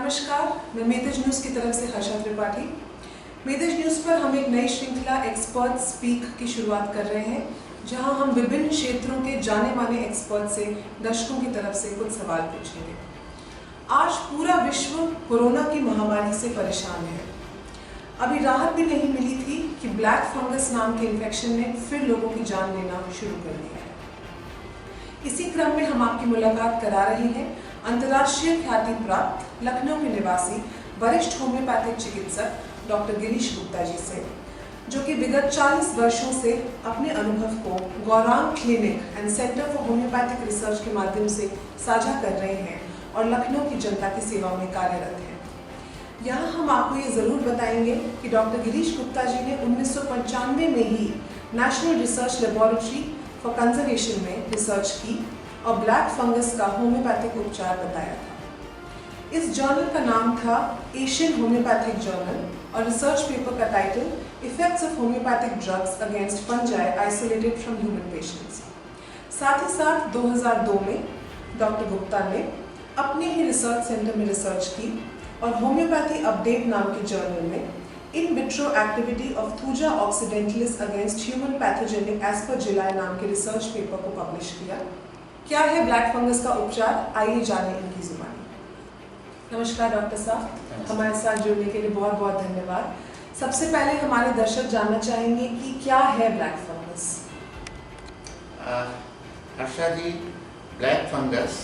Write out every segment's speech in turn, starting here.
नमस्कार, मैं मेदिज न्यूज़ की तरफ से हर्षा त्रिपाठी। मेदिज न्यूज़ पर हम एक नई श्रृंखला एक्सपर्ट स्पीक की शुरुआत कर रहे हैं, जहां हम विभिन्न क्षेत्रों के जाने माने एक्सपर्ट से दर्शकों की तरफ से कुछ सवाल पूछेंगे। आज पूरा विश्व कोरोना की महामारी से परेशान है। अभी राहत भी नहीं मिली थी कि ब्लैक फंगस नाम के इन्फेक्शन ने फिर लोगों की जान लेना शुरू कर दिया है। इसी क्रम में हम आपकी मुलाकात करा रहे हैं अंतर्राष्ट्रीय ख्याति प्राप्त लखनऊ के निवासी वरिष्ठ होम्योपैथिक चिकित्सक डॉक्टर गिरीश गुप्ता जी से, जो कि विगत 40 वर्षों से अपने अनुभव को Gaurang clinic and centre for homeopathic research के माध्यम से साझा कर रहे हैं और लखनऊ की जनता की सेवा में कार्यरत हैं। यहाँ हम आपको ये ज़रूर बताएंगे कि डॉक्टर गिरीश गुप्ता जी ने 1995 में ही national research laboratory for conservation में रिसर्च की और ब्लैक फंगस का होम्योपैथिक उपचार बताया था। इस जर्नल का नाम था एशियन होम्योपैथिक जर्नल और रिसर्च पेपर का title effects of homoeopathic drugs against fungi isolated from human patients. साथ ही साथ 2002 में डॉक्टर गुप्ता ने अपने ही रिसर्च सेंटर में रिसर्च की और होम्योपैथी अपडेट नाम के जर्नल में in vitro activity of thuja occidentalis against human pathogenic as per जुलाई नाम के रिसर्च पेपर को पब्लिश किया। क्या है ब्लैक फंगस का उपचार, आइए जाने इनकी जुबानी। नमस्कार डॉक्टर साहब, हमारे साथ जुड़ने के लिए बहुत बहुत धन्यवाद। सबसे पहले हमारे दर्शक जानना चाहेंगे कि क्या है ब्लैक फंगस। हर्षा जी, ब्लैक फंगस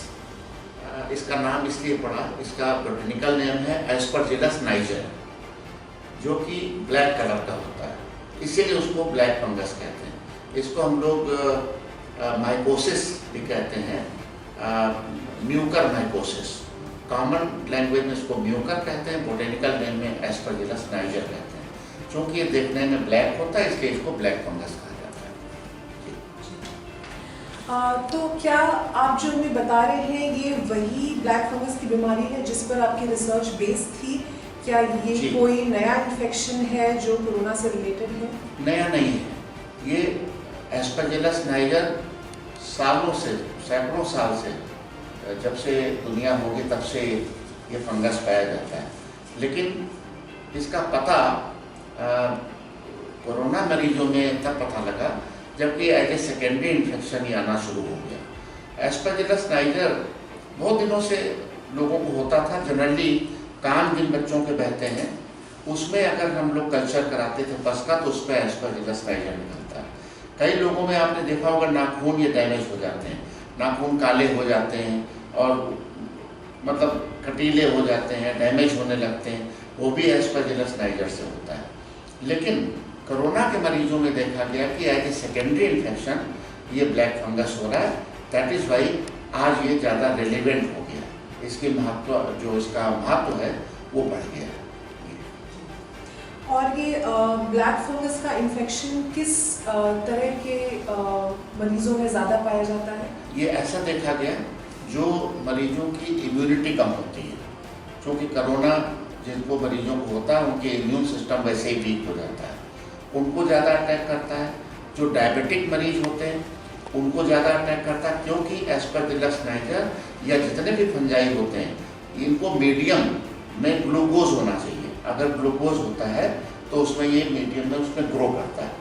इसका नाम इसलिए पड़ा, इसका बोटेनिकल नेम है एस्परजिलस नाइजर, जो कि ब्लैक कलर का होता है, इसीलिए उसको ब्लैक फंगस कहते हैं। इसको हम लोग माइकोसिस भी कहते हैं, म्यूकर माइकोसिस। कॉमन लैंग्वेज में इसको म्यूकर कहते हैं, बोटेनिकल नेम में एस्परजिलस नाइजर कहते हैं। क्योंकि ये देखने में ब्लैक होता है, इसलिए इसको ब्लैक फंगस कहा जाता है। तो क्या आप जो हमें बता रहे हैं ये वही ब्लैक फंगस की बीमारी है जिस पर आपकी रिसर्च बेस थी? क्या ये कोई नया इन्फेक्शन है जो कोरोना से रिलेटेड है? नया नहीं है, ये एस्परजिलस नाइजर सालों से, सैकड़ों साल से, जब से दुनिया होगी तब से ये फंगस पाया जाता है। लेकिन इसका पता कोरोना मरीजों में तब पता लगा जबकि एज ए सेकेंडरी इन्फेक्शन ही आना शुरू हो गया। एस्परजिलस नाइजर बहुत दिनों से लोगों को होता था। जनरली कान जिन बच्चों के बहते हैं उसमें अगर हम लोग कल्चर कराते थे पस का, तो उसमें एस्परजिलस नाइजर निकलता है। कई लोगों में आपने देखा होगा नाखून ये डैमेज हो जाते हैं, नाखून काले हो जाते हैं और मतलब कटीले हो जाते हैं, डैमेज होने लगते हैं, वो भी एस्परजिलस नाइजर से होता है। लेकिन कोरोना के मरीजों में देखा गया कि एज ए सेकेंडरी इन्फेक्शन ये ब्लैक फंगस हो रहा है। दैट इज़ वाई आज ये ज़्यादा रेलिवेंट हो गया, इसकी महत्व, जो इसका महत्व है वो बढ़ गया है। और ये ब्लैक फंगस का इन्फेक्शन किस तरह के मरीजों में ज़्यादा पाया जाता है? ये ऐसा देखा गया जो मरीजों की इम्यूनिटी कम होती है, क्योंकि कोरोना जिनको मरीजों को होता है उनके इम्यून सिस्टम वैसे ही वीक हो जाता है, उनको ज़्यादा अटैक करता है। जो डायबिटिक मरीज होते हैं उनको ज़्यादा अटैक करता है, क्योंकि एस्परजिलस नाइजर या जितने भी फंजाई होते हैं इनको मीडियम में ग्लूकोज होना चाहिए। अगर ग्लूकोज होता है तो उसमें ये मीडियम में उसमें ग्रो करता है।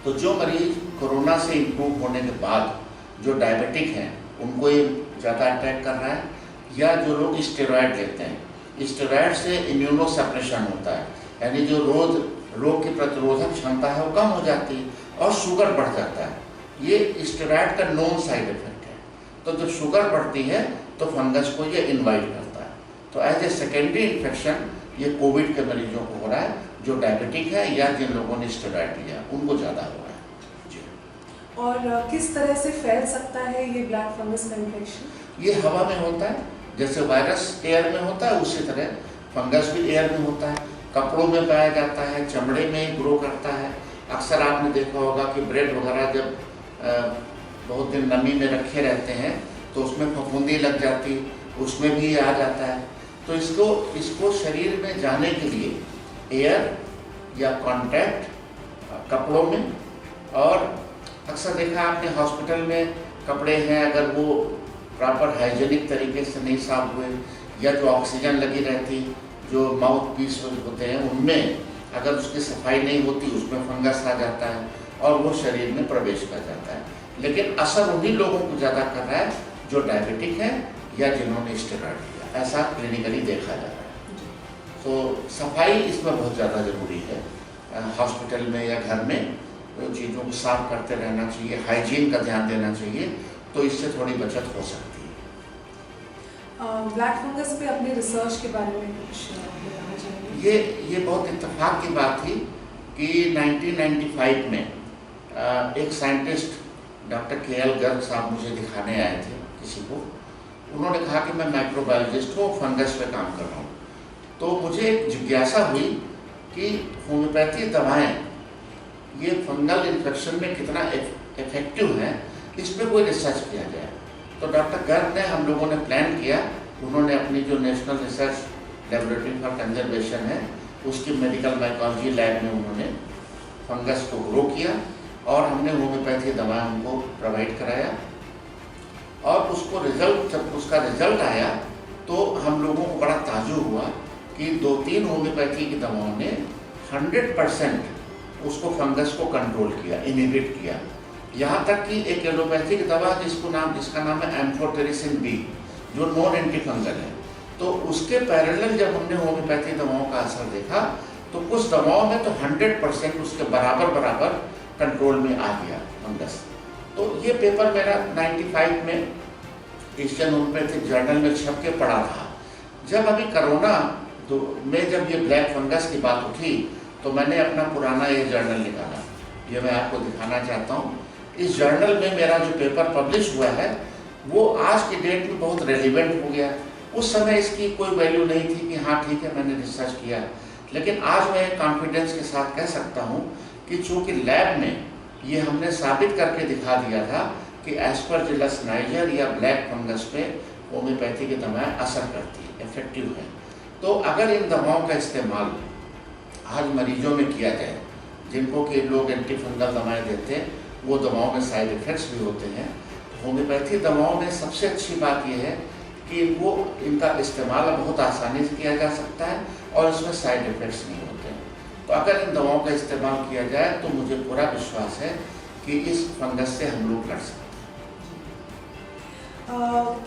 तो जो मरीज कोरोना से इम्प्रूव होने के बाद जो डायबिटिक हैं उनको ये ज़्यादा अटैक कर रहा है, या जो लोग स्टेरॉयड लेते हैं, स्टेरॉयड से इम्यूनो सप्रेशन होता है, यानी जो रोग की प्रतिरोधक क्षमता है वो कम हो जाती है और शुगर बढ़ जाता है। ये स्टेरॉयड का नॉन साइड इफेक्ट है। तो जब शुगर बढ़ती है तो फंगस को ये इनवाइट करता है। तो एज ए सेकेंडरी इन्फेक्शन ये कोविड के मरीजों को हो रहा है, जो डायबिटिक है या जिन लोगों ने स्टेरॉयड लिया उनको ज़्यादा हो रहा है जी। और किस तरह से फैल सकता है ये ब्लैक फंगस का इन्फेक्शन? ये हवा में होता है, जैसे वायरस एयर में होता है उसी तरह फंगस भी एयर में होता है। कपड़ों में पाया जाता है, चमड़े में ग्रो करता है। अक्सर आपने देखा होगा कि ब्रेड वगैरह जब बहुत दिन नमी में रखे रहते हैं तो उसमें फफूंदी लग जाती, उसमें भी ये आ जाता है। तो इसको शरीर में जाने के लिए एयर या कॉन्टैक्ट कपड़ों में, और अक्सर देखा आपने हॉस्पिटल में कपड़े हैं अगर वो प्रॉपर हाइजीनिक तरीके से नहीं साफ हुए या जो ऑक्सीजन लगी रहती, जो माउथ पीस होते हैं, उनमें अगर उसकी सफाई नहीं होती उसमें फंगस आ जाता है और वो शरीर में प्रवेश कर जाता है। लेकिन असर उन्हीं लोगों को ज़्यादा कर रहा है जो डायबिटिक है या जिन्होंने स्टेरॉइड लिया, ऐसा क्लिनिकली देखा जा रहा है। तो सफाई इसमें बहुत ज़्यादा ज़रूरी है। हॉस्पिटल में या घर में चीज़ों को साफ करते रहना चाहिए, हाइजीन का ध्यान देना चाहिए, तो इससे थोड़ी बचत हो सकती है। ब्लैक फंगस पे अपने रिसर्च के बारे में कुछ बताना चाहेंगे? ये बहुत इत्तेफाक की बात थी कि 1995 में एक साइंटिस्ट डॉक्टर KL गर्ग साहब मुझे दिखाने आए थे किसी को। उन्होंने कहा कि मैं माइक्रोबायोलॉजिस्ट हूँ, फंगस पे काम कर रहा हूँ। तो मुझे एक जिज्ञासा हुई कि होम्योपैथी दवाएं ये फंगल इन्फेक्शन में कितना इफेक्टिव है, इस पर कोई रिसर्च किया जाए। तो डॉक्टर गर्ग ने, हम लोगों ने प्लान किया। उन्होंने अपनी जो national research laboratory for conservation है उसकी मेडिकल माइकोलॉजी लैब में उन्होंने फंगस को ग्रो किया और हमने होम्योपैथी दवाएं उनको प्रोवाइड कराया। और जब उसका रिजल्ट आया तो हम लोगों को बड़ा ताज्जुब हुआ कि 2-3 होम्योपैथी की दवाओं ने 100% उसको फंगस को कंट्रोल किया, इनहिबिट किया। यहाँ तक कि एक एलोपैथिक दवा जिसका नाम है एम्फोटेरिसिन B, जो नॉन एंटी फंगल है, तो उसके पैरेलल जब हमने होम्योपैथी दवाओं का असर देखा तो कुछ दवाओं में तो 100% उसके बराबर कंट्रोल में आ गया फंगस। तो ये पेपर मेरा 95 में एशियन होम्योपैथिक जर्नल में छप के पड़ा था। जब अभी कोरोना में जब ये ब्लैक फंगस की बात उठी तो मैंने अपना पुराना ये जर्नल निकाला, ये मैं आपको दिखाना चाहता हूँ। इस जर्नल में मेरा जो पेपर पब्लिश हुआ है वो आज की डेट में बहुत रेलिवेंट हो गया। उस समय इसकी कोई वैल्यू नहीं थी कि हाँ ठीक है मैंने रिसर्च किया, लेकिन आज मैं कॉन्फिडेंस के साथ कह सकता हूँ कि चूँकि लैब में ये हमने साबित करके दिखा दिया था कि एस्परजिलस नाइजर या ब्लैक फंगस पे होम्योपैथी की दवाएं असर करती है, इफेक्टिव है। तो अगर इन दवाओं का इस्तेमाल आज मरीजों में किया जाए जिनको कि लोग एंटी फंगल दवाएँ देते हैं, वो दवाओं में साइड इफ़ेक्ट्स भी होते हैं। होम्योपैथी दवाओं में सबसे अच्छी बात यह है कि इनका इस्तेमाल बहुत आसानी से किया जा सकता है और इसमें साइड इफ़ेक्ट्स नहीं होते हैं। तो अगर इन दवाओं का इस्तेमाल किया जाए तो मुझे पूरा विश्वास है कि इस फंगस से हम लोग लड़ सकते हैं।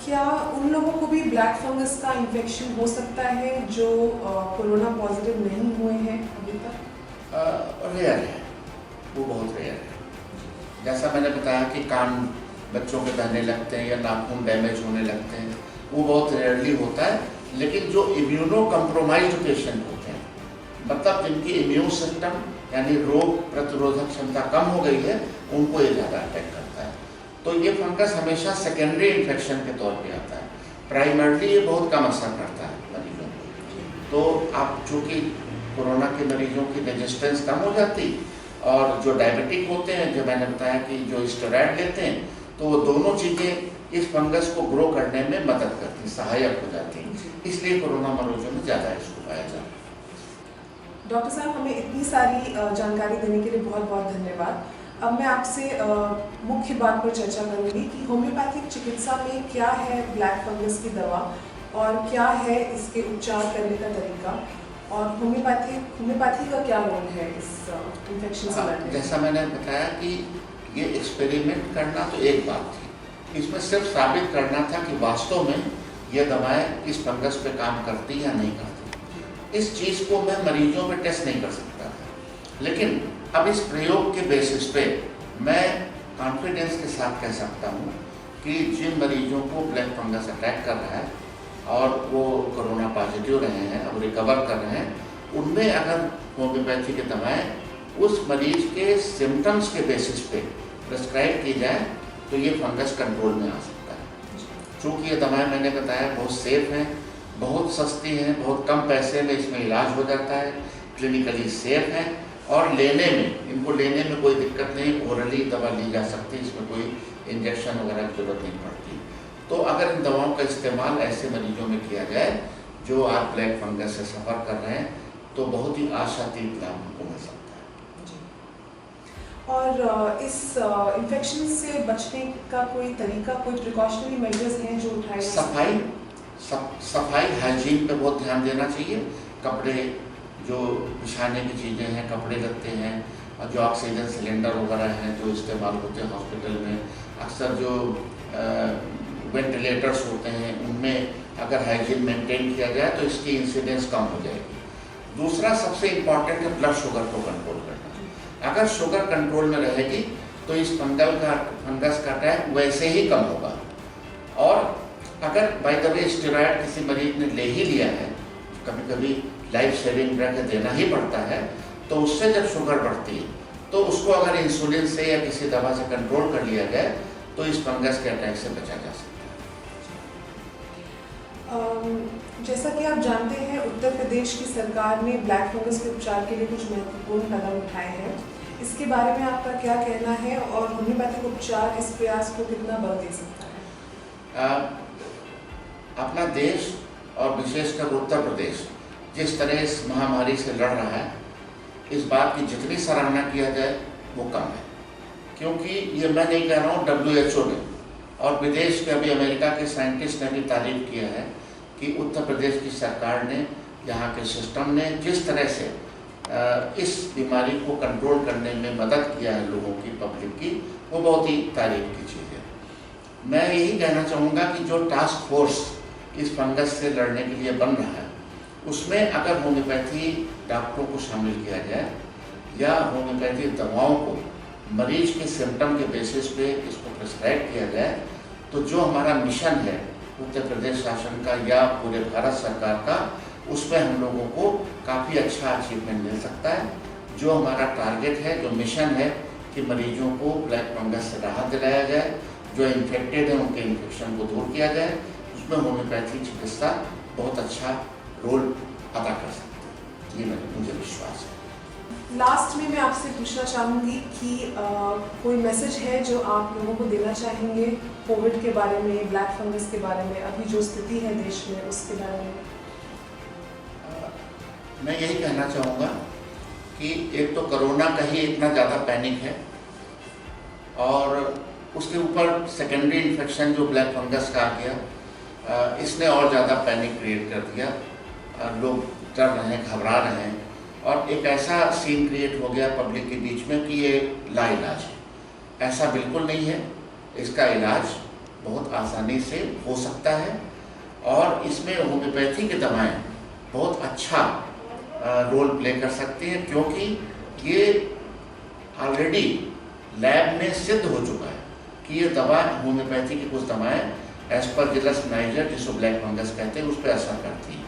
क्या उन लोगों को भी ब्लैक फंगस का इन्फेक्शन हो सकता है जो कोरोना पॉजिटिव नहीं हुए हैं अभी तक? रेयर है, वो बहुत रेयर है। जैसा मैंने बताया कि कान बच्चों के बहने लगते हैं या नाखून डैमेज होने लगते हैं, वो बहुत रेयरली होता है। लेकिन जो इम्यूनो कम्प्रोमाइज्ड पेशेंट होते हैं, मतलब जिनकी इम्यून सिस्टम यानी रोग प्रतिरोधक क्षमता कम हो गई है, उनको ये ज़्यादा अटैक करता है। तो ये फंगस हमेशा सेकेंडरी इन्फेक्शन के तौर पे आता है, प्राइमरली ये बहुत कम असर करता है मरीजों को। तो आप चूँकि कोरोना के मरीजों की रेजिस्टेंस कम हो जाती और जो डायबिटिक होते हैं, जो मैंने बताया कि जो स्टेरॉइड लेते हैं, तो वो दोनों चीज़ें इस फंगस को ग्रो करने में मदद करती, सहायक हो जाती हैं। इसलिए कोरोना मरीजों में ज़्यादा इसको पाया जाता है। डॉक्टर साहब, हमें इतनी सारी जानकारी देने के लिए बहुत बहुत धन्यवाद। अब मैं आपसे मुख्य बात पर चर्चा करूंगी कि होम्योपैथिक चिकित्सा में क्या है ब्लैक फंगस की दवा और क्या है इसके उपचार करने का तरीका, और होम्योपैथी का क्या रोल है इस इन्फेक्शन से लड़ने में। जैसा मैंने बताया कि ये एक्सपेरिमेंट करना तो एक बात थी, इसमें सिर्फ साबित करना था कि वास्तव में ये दवाएं इस फंगस पे काम करती या नहीं करती। इस चीज़ को मैं मरीजों में टेस्ट नहीं कर सकता था, लेकिन अब इस प्रयोग के बेसिस पे मैं कॉन्फिडेंस के साथ कह सकता हूँ कि जिन मरीजों को ब्लैक फंगस अटैक कर रहा है और वो कोरोना पॉजिटिव रहे हैं, अब रिकवर कर रहे हैं, उनमें अगर होम्योपैथी की दवाएं उस मरीज के सिम्टम्स के बेसिस पे प्रिस्क्राइब की जाए तो ये फंगस कंट्रोल में आ सकता है। चूँकि ये दवाएं मैंने बताया बहुत सेफ हैं, बहुत सस्ती हैं, बहुत कम पैसे में इसमें इलाज हो जाता है, क्लिनिकली सेफ है और इनको लेने में कोई दिक्कत नहीं, ओरली दवा ली जा सकती है, इसमें कोई इंजेक्शन वगैरह की जरूरत नहीं पड़ती। तो अगर इन दवाओं का इस्तेमाल ऐसे मरीजों में किया जाए जो आज ब्लैक फंगस से सफ़र कर रहे हैं तो बहुत ही आशातीत लाभ उनको मिल सकता है। और इस इन्फेक्शन से बचने का कोई तरीका, कोई प्रिकॉशनरी मेजर्स हैं जो उठाए? सफाई हाइजीन पे बहुत ध्यान देना चाहिए। कपड़े जो बिछाने की चीज़ें हैं, कपड़े लगते हैं, और जो ऑक्सीजन सिलेंडर वगैरह हैं जो इस्तेमाल होते हैं हॉस्पिटल में, अक्सर जो वेंटिलेटर्स होते हैं उनमें अगर हाइजीन मेंटेन किया जाए तो इसकी इंसिडेंस कम हो जाएगी। दूसरा सबसे इम्पॉर्टेंट है ब्लड शुगर को कंट्रोल करना। अगर शुगर कंट्रोल में रहेगी तो इस फंगस का अटैक वैसे ही कम होगा। और अगर बाय द वे स्टेरॉयड किसी मरीज ने ले ही लिया है, कभी कभी लाइफ सेविंग ड्रग देना ही पड़ता है, तो उससे जब शुगर बढ़ती है तो उसको अगर इंसुलिन से या किसी दवा से कंट्रोल कर लिया जाए तो इस फंगस के अटैक से बचा जा सकता है। जैसा कि आप जानते हैं, उत्तर प्रदेश की सरकार ने ब्लैक फंगस के उपचार के लिए कुछ महत्वपूर्ण कदम उठाए हैं। इसके बारे में आपका क्या कहना है और होम्योपैथिक उपचार इस प्रयास को कितना बल दे सकता है? अपना देश और विशेषकर उत्तर प्रदेश जिस तरह इस महामारी से लड़ रहा है, इस बात की जितनी सराहना किया जाए वो कम है। क्योंकि ये मैं नहीं कह रहा हूँ, WHO ने और विदेश के अभी अमेरिका के साइंटिस्ट ने भी तारीफ किया है कि उत्तर प्रदेश की सरकार ने, यहाँ के सिस्टम ने जिस तरह से इस बीमारी को कंट्रोल करने में मदद किया है लोगों की, पब्लिक की, वो बहुत ही तारीफ की चीज़ है। मैं यही कहना चाहूँगा कि जो टास्क फोर्स इस फंगस से लड़ने के लिए बन रहा है, उसमें अगर होम्योपैथी डॉक्टरों को शामिल किया जाए या होम्योपैथी दवाओं को मरीज के सिम्टम के बेसिस पे इसको प्रिस्क्राइब किया जाए, तो जो हमारा मिशन है उत्तर प्रदेश शासन का या पूरे भारत सरकार का, उसमें हम लोगों को काफ़ी अच्छा अचीवमेंट मिल सकता है। जो हमारा टारगेट है, जो मिशन है कि मरीजों को ब्लैक फंगस से राहत दिलाया जाए, जो इन्फेक्टेड हैं उनके इन्फेक्शन को दूर किया जाए, उसमें होम्योपैथी चिकित्सा बहुत अच्छा रोल अदा कर सकती है। ये मुझे विश्वास है। लास्ट में मैं आपसे पूछना चाहूँगी कि कोई मैसेज है जो आप लोगों को देना चाहेंगे कोविड के बारे में, ब्लैक फंगस के बारे में, अभी जो स्थिति है देश में उसके बारे में? मैं यही कहना चाहूँगा कि एक तो कोरोना का ही इतना ज़्यादा पैनिक है और उसके ऊपर सेकेंडरी इन्फेक्शन जो ब्लैक फंगस का आ गया, इसने और ज़्यादा पैनिक क्रिएट कर दिया। लोग डर रहे हैं, घबरा रहे हैं और एक ऐसा सीन क्रिएट हो गया पब्लिक के बीच में कि ये लाइलाज है। ऐसा बिल्कुल नहीं है। इसका इलाज बहुत आसानी से हो सकता है और इसमें होम्योपैथी की दवाएं बहुत अच्छा रोल प्ले कर सकती हैं, क्योंकि ये ऑलरेडी लैब में सिद्ध हो चुका है कि ये दवा, होम्योपैथी की कुछ दवाएं एस्परजिलस नाइजर, जिसको ब्लैक फंगस कहते हैं, उस पर असर करती है।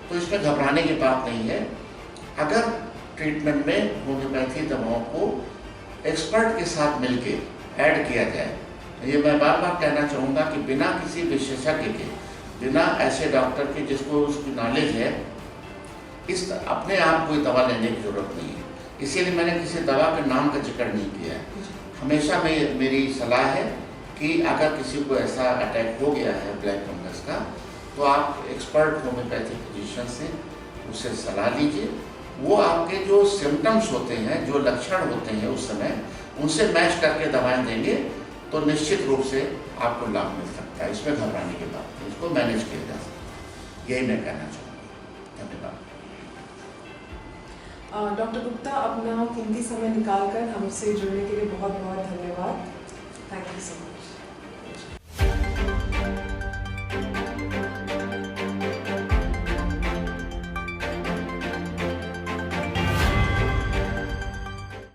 तो इसमें घबराने की बात नहीं है। अगर ट्रीटमेंट में होम्योपैथी दवाओं को एक्सपर्ट के साथ मिलके ऐड किया जाए, ये मैं बार बार कहना चाहूँगा कि बिना किसी विशेषज्ञ के, बिना ऐसे डॉक्टर के जिसको उसकी नॉलेज है, इस अपने आप कोई दवा लेने की ज़रूरत नहीं है। इसीलिए मैंने किसी दवा के नाम का जिक्र नहीं किया है। हमेशा मेरी सलाह है कि अगर किसी को ऐसा अटैक हो गया है ब्लैक फंगस का, तो आप एक्सपर्ट होम्योपैथिक फिजिशियन से उससे सलाह लीजिए। वो आपके जो सिम्टम्स होते हैं, जो लक्षण होते हैं उस समय, उनसे मैच करके दवाएं देंगे तो निश्चित रूप से आपको लाभ मिल सकता है। इसमें घबराने की बात नहीं, इसको मैनेज किया जा सकता है। यही मैं कहना चाहूँगा। धन्यवाद। डॉक्टर गुप्ता, अपना कीमती समय निकालकर हमसे जुड़ने के लिए बहुत बहुत धन्यवाद। Thank you so much.